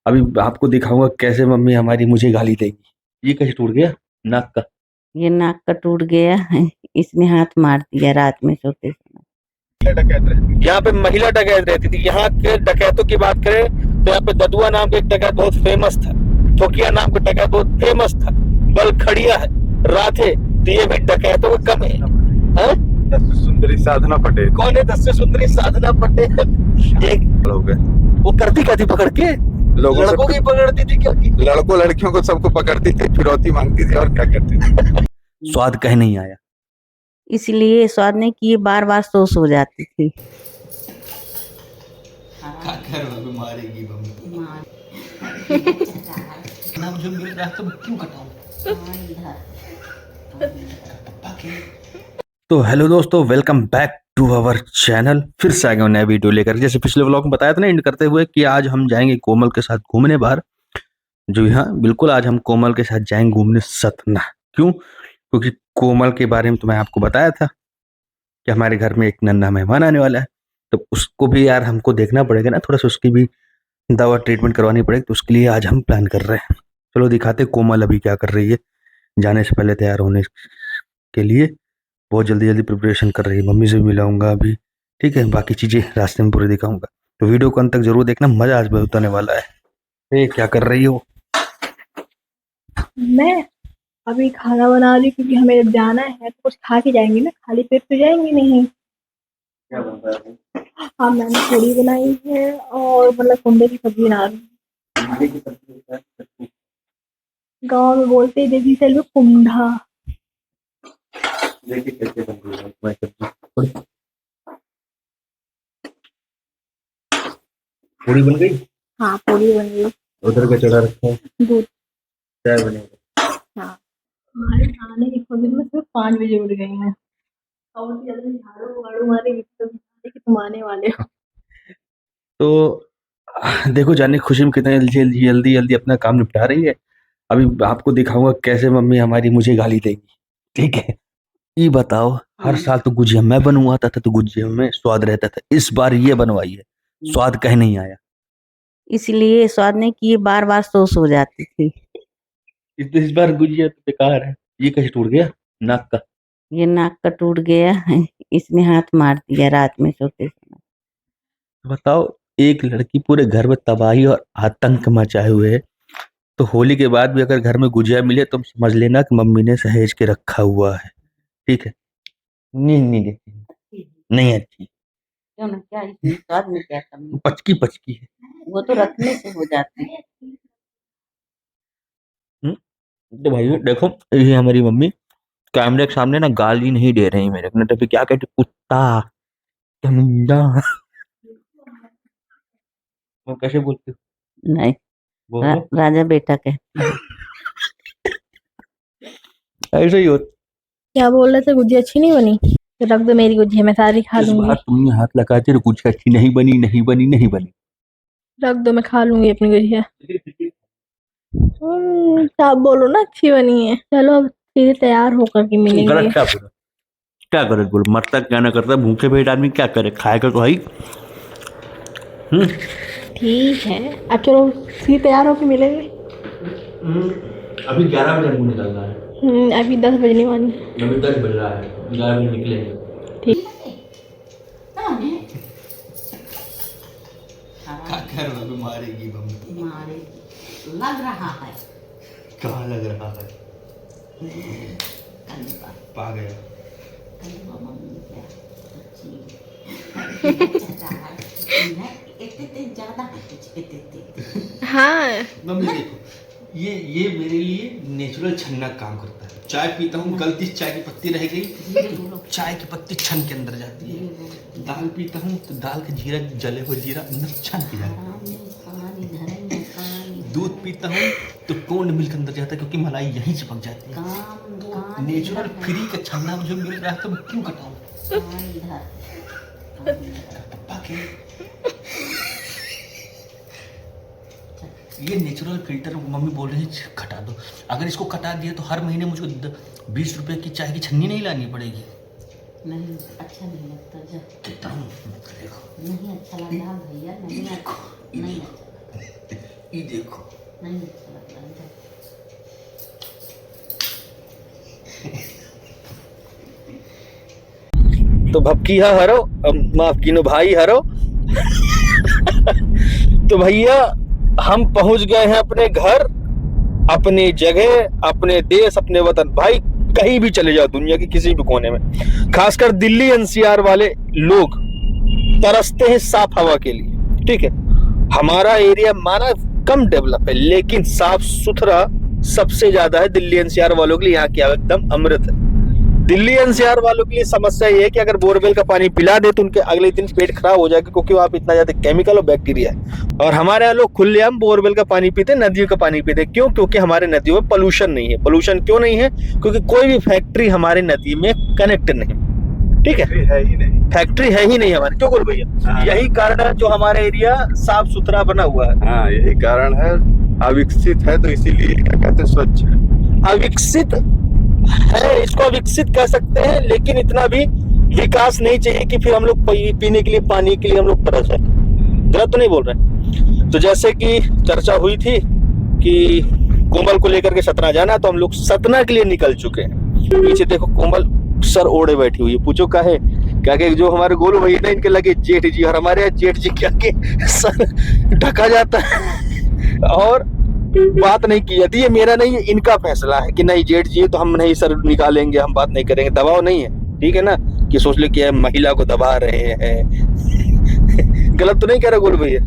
अभी आपको दिखाऊंगा कैसे मम्मी हमारी मुझे गाली देगी। ये कैसे टूट गया नाक का? ये नाक का टूट गया है। इसने हाथ मार दिया रात में सोते समय। डकैत रहती, यहाँ पे महिला डकैत रहती थी। यहाँ के डकैतों की बात करें तो यहाँ पे ददुआ नाम का एक डकैत बहुत फेमस था। ठोकिया नाम का डकैत बहुत फेमस था। बलखड़िया है, राधे, तो ये भी डकैतों का कम है। दस सुंदरी साधना पटेल कौन है? दस सुंदरी साधना पटेल एक लोग है। वो करती क्या थी पकड़ के? लड़कों की पकड़ती थी, क्योंकि लड़कों लड़कियों को सबको पकड़ती थी, फिरौती मांगती थी और क्या करती थी। स्वाद कहीं नहीं आया, इसलिए स्वाद नहीं कि ये बार बार सोच हो जाती थी। मारेगी ना मुझे मिल रहा है तो क्यों कटाऊं? तो हेलो दोस्तों, welcome back to our channel. फिर से आ गए नया वीडियो लेकर। जैसे पिछले व्लॉग में बताया था ना एंड करते हुए कि आज हम जाएंगे कोमल के साथ घूमने बाहर। जी हाँ, बिल्कुल आज हम कोमल के साथ जाएंगे घूमने सतना। क्यों? क्योंकि कोमल के बारे में तो मैं आपको बताया था कि हमारे घर में एक नन्हा मेहमान आने वाला है, तो उसको भी यार हमको देखना पड़ेगा ना, थोड़ा सा उसकी भी दवा ट्रीटमेंट करवानी पड़ेगी। तो उसके लिए आज हम प्लान कर रहे हैं। चलो दिखाते कोमल अभी क्या कर रही है जाने से पहले तैयार होने के लिए। बहुत जल्दी जल्दी प्रिपरेशन कर रही है। मम्मी से भी मिलाऊंगा अभी, ठीक है। बाकी चीजें रास्ते में पूरे दिखाऊंगा, तो वीडियो को अंत तक जरूर देखना, मजा आज बहुत आने वाला है। ये क्या कर रही हो? मैं अभी खाना बना रही हूँ क्योंकि हमें जब जाना है तो कुछ खा के जाएंगे ना, खाली पेट तो जाएंगे नहीं। क्या बन रहा है? हाँ, मैंने पूरी बनाई है और मतलब कुंडे की सब्जी बना रही हूँ। गाँव में बोलते हैं देवी सेल में कुंडा। देखिए कैसे बन रही है मैं सब्जी। पूरी बन गई? हाँ, पूरी बन गई। उधर का चढ़ा रखा है, दूध। चाय बनेगा। हाँ, हमारे खाने की खोज में सिर्फ 5 बजे उठ गई हैं और जल्दी झाड़ू वाड़ू मारेगी तो कि तुम आने वाले हो। तो देखो जाने की खुशी में कितने जल्दी जल्दी जल्दी अपना काम निपटा रही है। अभी आपको दिखाऊंगा कैसे मम्मी हमारी मुझे गाली देगी, ठीक है। ये बताओ, हर साल तो गुजिया मैं बनवाता था तो गुजिया में स्वाद रहता था, इस बार ये बनवाई है, स्वाद कहीं नहीं आया। इसलिए स्वाद नहीं कि ये बार बार सोच हो जाती थी। इस बार गुजिया तो बेकार है। ये कैसे टूट गया नाक का? ये नाक का टूट गया है। इसने हाथ मार दिया रात में सोते समय। बताओ, एक लड़की पूरे घर में तबाही और आतंक मचाए हुए है, तो होली के बाद भी अगर घर में गुजिया मिले तो समझ लेना कि मम्मी ने सहेज के रखा हुआ है, ठीक है। नहीं नहीं नहीं, नहीं अच्छी। क्यों ना, क्या इसमें स्वाद में क्या कमी? पचकी पचकी है। वो तो रखने से हो जाती है। तो भाई देखो, ये हमारी मम्मी कैमरे के सामने ना गाली नहीं दे रही मेरे को, तो क्या कहते, कुत्ता, गंदा। वो कैसे बोलते नहीं, बोलो? राजा बेटा कहती है। ऐसे ही होता। क्या बोल रहे थे, गुजिया अच्छी नहीं बनी तो रख दो मेरी गुजिया, मैं सारी खा इस लूंगी। बार तुमने हाथ लगाते तो कुछ अच्छी नहीं बनी, नहीं बनी, नहीं बनी। रख दो, मैं खा लूंगी अपनी गुजिया। तो आप बोलो ना अच्छी बनी है। चलो अब सीधे तैयार होकर के मिलेंगे। गलत क्या बोला? क्या करे बोलो, मरता क्या ना करता, भूखे पेट आदमी क्या करे, खाएगा तो भाई। ठीक है, अब चलो सीधे तैयार होकर मिलेंगे। अभी 11 बजे मुझे निकलना है। अभी 10 बजने वाली है। अभी 10 बज रहा है, 11 बजे निकलेंगे। ठीक। मारेगी मम्मी। मारे लग रहा है। कहाँ लग रहा है? पा गया। हाँ, मम्मी देखो, ये मेरे लिए नेचुरल छन्ना काम करता है। चाय पीता हूँ, गलती से चाय की पत्ती रह गई, चाय की पत्ती छन के अंदर जाती है। दाल पीता हूँ तो दाल का जीरा, जले हुए जीरा अंदर छन के जाता है। दूध पीता हूँ तो कोल्ड मिल्क अंदर जाता है, क्योंकि मलाई यहीं चिपक जाती है। नेचुरल फ्री का छन्ना मुझे मिल रहा है तो मैं क्यों कटाऊं? पप्पा के ये नेचुरल फिल्टर मम्मी बोल रही है कटा दो। अगर इसको कटा दिया तो हर महीने मुझको 20 रुपए की चाय की छन्नी नहीं लानी पड़ेगी। नहीं, अच्छा नहीं लगता जब कितना देखो, नहीं अच्छा लग रहा भैया। नहीं अच्छा, नहीं अच्छा। ये देखो नहीं अच्छा लग रहा है। तो भपकिया हरो, माफ कीनो भाई हरो। तो भैया हम पहुंच गए हैं अपने घर, अपनी जगह, अपने देश, अपने वतन। भाई कहीं भी चले जाओ दुनिया के किसी भी कोने में, खासकर दिल्ली एनसीआर वाले लोग तरसते हैं साफ हवा के लिए। ठीक है, हमारा एरिया माना कम डेवलप है लेकिन साफ सुथरा सबसे ज्यादा है दिल्ली एनसीआर वालों के लिए। यहाँ की हवा एकदम अमृत है। दिल्ली एनसीआर वालों के लिए समस्या ये है कि अगर बोरवेल का पानी पिला दे तो उनके अगले दिन पेट खराब हो जाएगा, क्योंकि वहाँ पे इतना ज्यादा केमिकल और बैक्टीरिया है। और हमारे यहाँ लोग खुलेआम बोरवेल का पानी पीते, नदियों का पानी पीते। क्यों? क्योंकि हमारे नदियों में पोल्यूशन नहीं है। पोल्यूशन क्यों नहीं है? क्योंकि कोई भी फैक्ट्री हमारे नदी में कनेक्ट नहीं। ठीक है, है ही नहीं, फैक्ट्री है ही नहीं हमारे। क्यों बोल भैया? यही कारण है जो हमारा एरिया साफ सुथरा बना हुआ है। हाँ यही कारण है। अविकसित है तो इसीलिए क्या कहते हैं स्वच्छ है। अविकसित है, इसको विकसित कह सकते हैं, लेकिन इतना भी विकास नहीं चाहिए कि फिर हम लोग पीने के लिए पानी के लिए हम लोग तरस जाए। गलत तो नहीं बोल रहे। तो जैसे कि चर्चा हुई थी कि कोमल को लेकर के सतना जाना, तो हम लोग सतना के लिए निकल चुके हैं। पीछे देखो कोमल सर ओढ़े बैठी हुई है। पूछो काहे? क्या कि जो हमारे गोलू भैया ना, इनके लगे जेठ जी, और हमारे यहाँ जेठ जी क्या के सर ढका जाता है और बात नहीं की जाती। ये मेरा नहीं है, इनका फैसला है कि नहीं जेठ जी तो हम नहीं सर निकालेंगे, हम बात नहीं करेंगे। दबाव नहीं है, ठीक है ना, कि सोच ले कि महिला को दबा रहे हैं। गलत तो नहीं कह रहा गोलू भैया?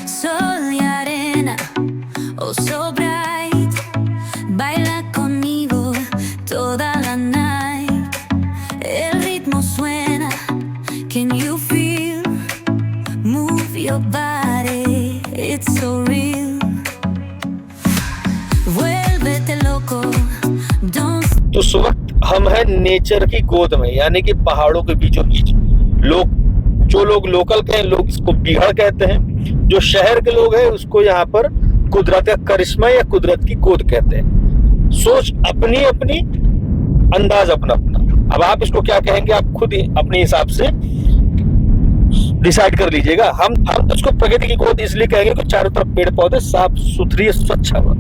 Sol y arena, oh so bright, baila conmigo toda la night. El ritmo suena, can you feel? Move your body, it's so real. Vuélvete loco, don't. तो उस वक्त हम हैं नेचर की गोद में, यानी कि पहाड़ों के बीचों बीच। जो लोग लोकल के हैं, लोग इसको बिगड़ कहते हैं। जो शहर के लोग हैं उसको यहाँ पर कुदरत का करिश्मा या कुदरत की गोद कहते हैं। सोच अपनी अपनी, अंदाज अपना अपना। अब आप इसको क्या कहेंगे आप खुद ही अपने हिसाब से डिसाइड कर लीजिएगा। हम तो इसको प्रकृति की गोद इसलिए कहेंगे कि चारों तरफ पेड़ पौधे, साफ सुथरी स्वच्छ हवा।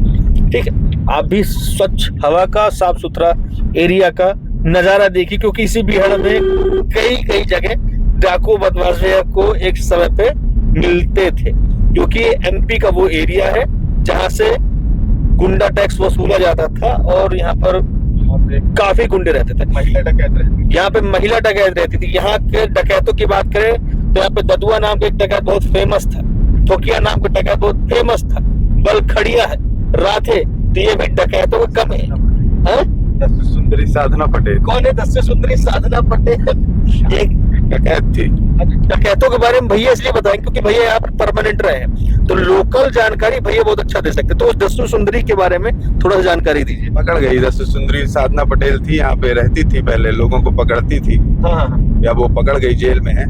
ठीक है, आप भी स्वच्छ हवा का, साफ सुथरा एरिया का नजारा देखिए, क्योंकि इसी बिहार में कई जगह डाकू बदमाशियों को एक समय पे मिलते थे, क्योंकि एमपी का वो एरिया है जहां से गुंडा टैक्स वसूला जाता था और यहाँ पर काफी गुंडे रहते थे। महिला डकैत रहती, यहाँ पे महिला डकैत रहती थी। यहाँ के डकैतों की बात करें तो यहाँ पे ददुआ नाम का एक डकैत बहुत फेमस था, ठोकिया नाम का डकैत बहुत फेमस था, बलखड़िया है, राधे, तो ये भी डकैतों का कम है। दस सुंदरी साधना पटेल। कौन है दस सुंदरी साधना पटेल? एक डकैत थी। डकैतों के बारे में भैया इसलिए बताएं क्योंकि भैया यहाँ पर परमानेंट रहे हैं, तो लोकल जानकारी भैया बहुत अच्छा दे सकते हैं। तो उस दस्सू सुंदरी के बारे में थोड़ा सा जानकारी दीजिए। पकड़ गई। दस सुंदरी साधना पटेल थी, यहाँ पे रहती थी, पहले लोगों को पकड़ती थी। हाँ, या वो पकड़ गई, जेल में है।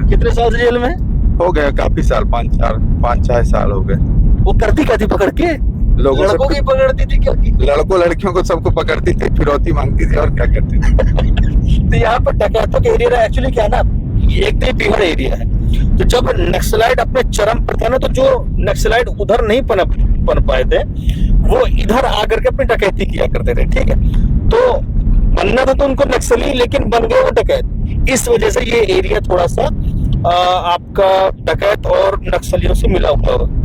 कितने साल से जेल में है? हो गए काफी साल, 5-6 साल हो गए। वो करती क्या थी पकड़ के? लोगों लड़कों की से पकड़ती थी क्या? लड़कों लड़कियों को सबको पकड़ती थी, फिरौती मांगती थी और क्या करती थी। तो यहाँ पर डकैतों का एरिया एक्चुअली क्या ना, एक तो बिहार एरिया है। तो जब नक्सलाइट अपने चरम पर था ना, तो जो नक्सलाइट उधर नहीं पन पाए थे, वो इधर आकर के अपनी डकैती किया करते थे। ठीक है, तो बनना था तो उनको नक्सली, लेकिन बन गए वो डकैत। इस वजह से ये एरिया थोड़ा सा आपका डकैत और नक्सलियों से मिला हुआ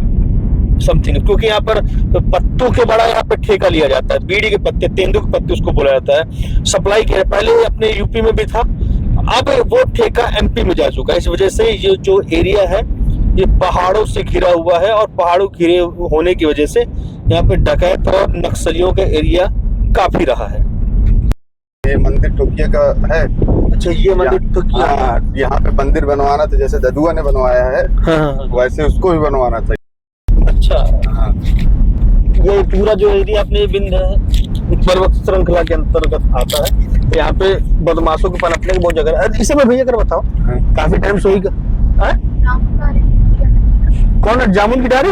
समथिंग, क्योंकि यहाँ पर पत्तों के बड़ा यहाँ पे ठेका लिया जाता है। बीड़ी के पत्ते, तेंदू के पत्ते उसको बोला जाता है, सप्लाई किया। पहले अपने यूपी में भी था, अब वो ठेका एमपी में जा चुका है। इस वजह से ये जो एरिया है ये पहाड़ों से घिरा हुआ है, और पहाड़ों घिरे होने की वजह से यहाँ पे डकैत और नक्सलियों का एरिया काफी रहा है। ये मंदिर ठोकिया का है। अच्छा, ये मंदिर ठोकिया? हाँ, यहाँ पे मंदिर बनवाना था, जैसे ददुआ ने बनवाया है। हाँ, वैसे उसको भी बनवाना था। अच्छा, हाँ। ये पूरा जो एरिया अपने पर्वत श्रृंखला के अंतर्गत आता है। यहाँ पे बदमाशों के पनपने की बहुत जगह है। इसे मैं भैया कर बताओ, काफी टाइम सोई का कौन है? जामुन की डारी?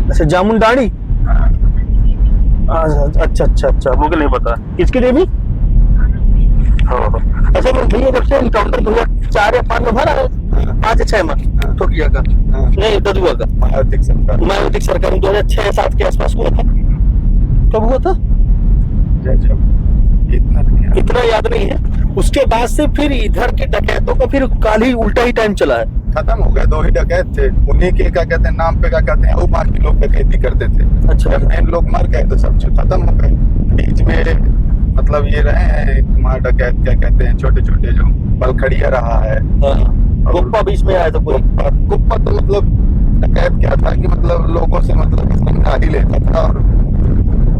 अच्छा, जामुन डाड़ी। अच्छा अच्छा अच्छा, वो नहीं पता किसके लिए भी। हाँ अच्छा, मैं भैया जब से इनकाउंटर 2004 या 5 में भरा है, 5 या 6 में तो किया का नहीं ददुआ का मायावती सरकार में 2006-07 के आसपास हुआ था। कब हुआ था इतना याद नहीं है। उसके बाद से फिर इधर के डकैतों का फिर काल ही उल्टा ही टाइम चला है। खत्म हो गए, 2 ही डकैत थे, उन्हीं के क्या कहते हैं नाम पे क्या कहते हैं वो बाकी लोग डकैती करते थे। अच्छा जब मेन लोग मर गए तो सब खत्म हो गए। बीच में मतलब ये रहे हैं तुम्हारे डकैत क्या कहते हैं छोटे छोटे जो बलखड़िया रहा है, कुप्पा बीच में आया था कोई। कुप्पा तो मतलब डकैत क्या था कि मतलब लोगों से मतलब गाड़ी लेता था और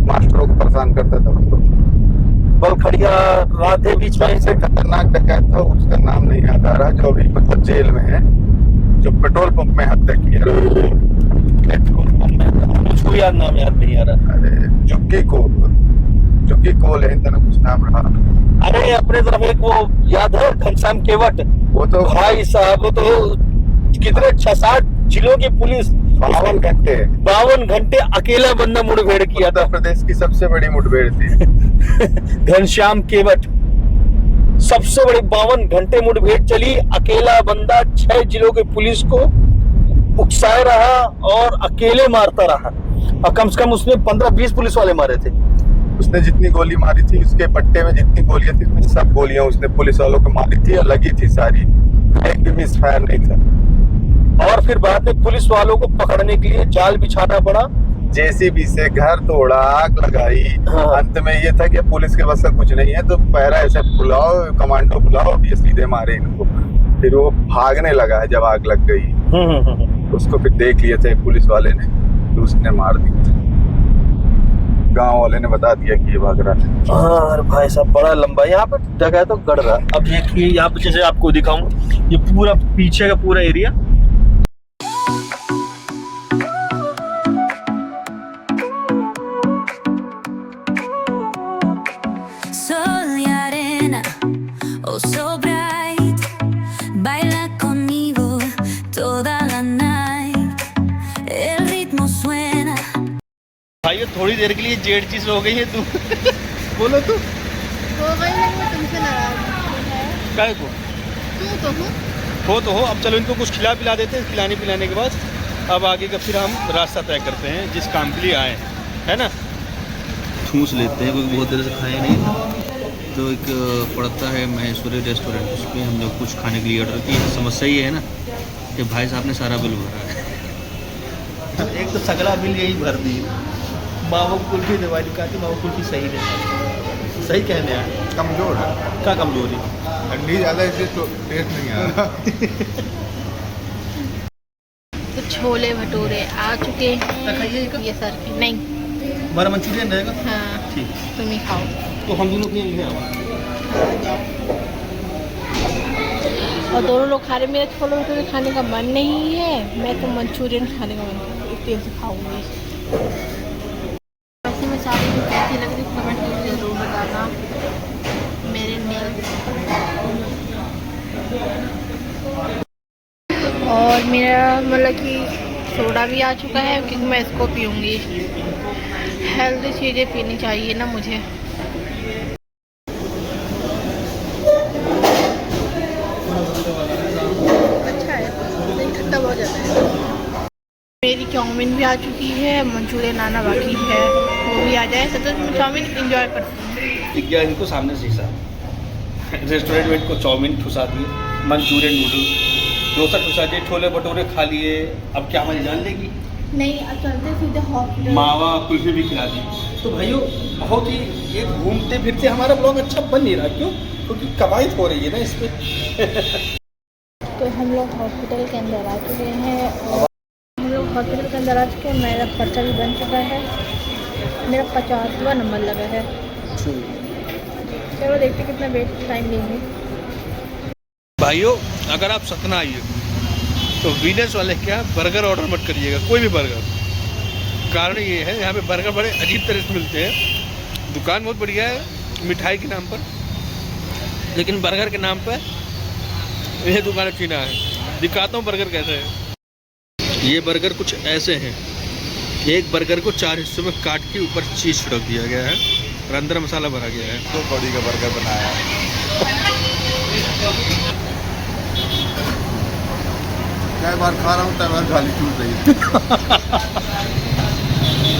मास्टरों को परेशान करता था। मतलब बलखड़िया राधे बीच में सबसे खतरनाक डकैत था, उसका नाम नहीं याद आ रहा, जो अभी मतलब जेल में है, जो पेट्रोल पंप में हत्या किया। मुझको याद नाम याद नहीं आ रहा। अरे जुग्गी कोल है इतना कुछ नाम रहा। अरे अपने तरफ एक वो याद है घनश्याम केवट, वो तो भाई साहब वो तो कितने 6-7 जिलों की पुलिस 52 घंटे अकेला बंदा मुठभेड़ किया था। उत्तर प्रदेश की सबसे बड़ी मुठभेड़ थी। घनश्याम केवट सबसे बड़ी 52 घंटे मुठभेड़ चली, अकेला बंदा 6 जिलों के पुलिस को उकसाए रहा और अकेले मारता रहा, और कम से कम उसने 15-20 पुलिस वाले मारे थे। उसने जितनी गोली मारी थी, उसके पट्टे में जितनी गोलियां थी उसमें सब गोलियां उसने पुलिस वालों को मारी थी, अलग ही थी सारी, एक भी मिस फायर नहीं था। और फिर बाद में पुलिस वालों को पकड़ने के लिए जाल बिछाना पड़ा, जेसीबी से घर तोड़ा, आग लगाई। हाँ। अंत में ये था कि पुलिस के बस का कुछ नहीं है तो पैरा ऐसे बुलाओ, कमांडो बुलाओ, ये सीधे मारे इनको। फिर वो भागने लगा है जब आग लग गई। उसको फिर देख लिए थे पुलिस वाले ने, तो उसने मार दिया। गांव वाले ने बता दिया कि ये भाग रहा है। हाँ भाई साहब बड़ा लंबा यहाँ पे जगह तो गड़ रहा। अब देखिए यहाँ पे जैसे आपको दिखाऊं, ये पूरा पीछे का पूरा area Sol y arena, oh so bright, baila conmigo toda la night. El ritmo suena. भाई थोड़ी देर के लिए जेड चीज हो गई है तू। बोलो तू हो गई है, वो तुमसे नाराज है। काय को तू तो हो। अब चलो इनको कुछ खिला पिला देते हैं, खिलाने पिलाने के बाद अब आगे का फिर हम रास्ता तय करते हैं जिस काम के लिए आए है ना। ठूस लेते हैं क्योंकि बहुत देर से खाए नहीं था, तो एक पड़ता है महेश्वरी रेस्टोरेंट, उस पर हम लोग कुछ खाने के लिए ऑर्डर किए। समस्या ये है ना कि भाई साहब ने सारा बिल भरा है। एक तो सगला बिल यही भर दी। मावा कुल्फी दिवाली का थी, मावा कुल्फी सही नहीं, सही कहने हैं कमजोर है, क्या कमजोरी ठंडी ज्यादा इसलिए तो टेस्ट नहीं आ रहा। तो छोले भटूरे आ चुके हैं। ये सर के नहीं, हमारा मंचूरियन रहेगा। हाँ ठीक, तुम ही खाओ। तो हम दोनों के लिए और दोनों लोग खा रहे, मेरे छोले भटूरे खाने का मन नहीं है, मैं तो मंचूरियन खाने का मन है, इस तेल से खाऊंगी। वैसे में सारी जो कैसी लग रही कमेंट करके जरूर बताना। मेरे नेल और मेरा मतलब कि सोडा भी आ चुका है, क्योंकि मैं इसको पीऊँगी। हेल्दी चीज़ें पीनी चाहिए ना मुझे। अच्छा है, नहीं ठंडा बहुत ज़्यादा है। मेरी चाउमीन भी आ चुकी है, मंचूरियन आना बाकी है, वो भी आ जाए तो चाउमीन इंजॉय करती हूँ। इनको सामने शीशा रेस्टोरेंट में इनको चाउमीन ठुसा दिए, मंचूरियन नूडल्स, डोसा ठुसा दिए, छोले भटूरे खा लिए। अब क्या हमारी जान लेगी? नहीं, अब चलते सीधे हॉस्पिटल। मावा कुल्फी भी खिला दी। तो भाइयों बहुत ही ये घूमते फिरते हमारा ब्लॉग अच्छा बन नहीं रहा, क्यों? क्योंकि कवायद हो रही है ना इस पर। तो हम लोग हॉस्पिटल के अंदर आ चुके हैं, और हम लोग हॉस्पिटल के अंदर आ चुके हैं। मेरा पर्चा भी बन चुका है, मेरा 50वां नंबर लगा है। चलो देखते कितना वेट टाइम लेंगे। भाइयों अगर आप सतना आइए तो वीनस वाले क्या बर्गर ऑर्डर मत करिएगा, कोई भी बर्गर। कारण ये है यहाँ पे बर्गर बड़े अजीब तरह से मिलते हैं। दुकान बहुत बढ़िया है मिठाई के नाम पर, लेकिन बर्गर के नाम पर यह दुकान अच्छी ना है। दिखाता हूँ बर्गर कैसे है। ये बर्गर कुछ ऐसे हैं, एक बर्गर को 4 हिस्सों में काट के ऊपर चीज छिड़क दिया गया है और अंदर मसाला भरा गया है। तो बड़ी का बर्गर बनाया है। कई बार खा रहा हूँ तब बार गाली छूट रही है।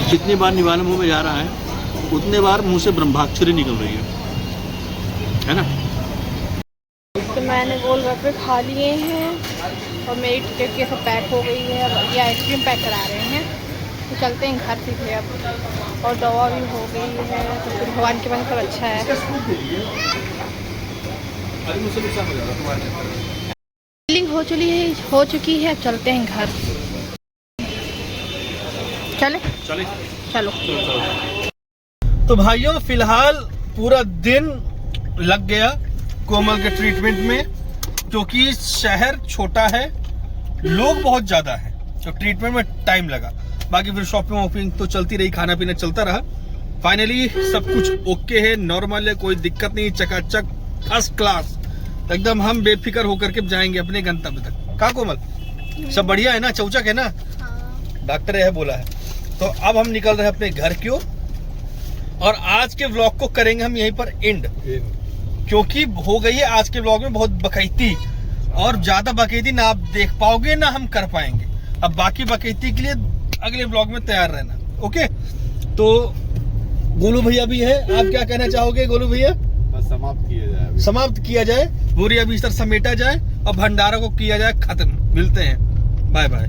जितनी बार निवाला मुंह में जा रहा है उतने बार मुंह से ब्रह्माक्षरी निकल रही है ना। तो मैंने गोलगप्पे खा लिए हैं और मेरी टिकट ये सब पैक हो गई है। अब ये आइसक्रीम पैक करा रहे हैं, तो चलते हैं घर सीधे अब। और दवा भी हो गई है, तो फिर भगवान के पास सब अच्छा है। फीलिंग हो चुकी है, अब चलते हैं घर। चले चलो। तो भाइयों फिलहाल पूरा दिन लग गया कोमल के ट्रीटमेंट में, क्योंकि शहर छोटा है, लोग बहुत ज्यादा है, तो ट्रीटमेंट में टाइम लगा। बाकी फिर शॉपिंग वॉपिंग तो चलती रही, खाना पीना चलता रहा। फाइनली सब कुछ ओके है, नॉर्मल है, कोई दिक्कत नहीं, चकाचक फर्स्ट क्लास एकदम। हम बेफिक्र होकर के जाएंगे अपने गंतव्य तक। कहाँ कोमल, सब बढ़िया है ना, चौचक है ना? डॉक्टर यह बोला है। तो अब हम निकल रहे हैं अपने घर की ओर और आज के व्लॉग को करेंगे हम यहीं पर एंड, क्योंकि हो गई है आज के व्लॉग में बहुत बकैती, और ज्यादा बकैती ना आप देख पाओगे ना हम कर पाएंगे। अब बाकी बकैती के लिए अगले व्लॉग में तैयार रहना। ओके, तो गोलू भैया भी है, आप क्या कहना चाहोगे गोलू भैया? बस समाप्त किया जाए, बोरिया बिस्तर समेटा जाए और भंडारा को किया जाए खत्म। मिलते हैं, बाय बाय।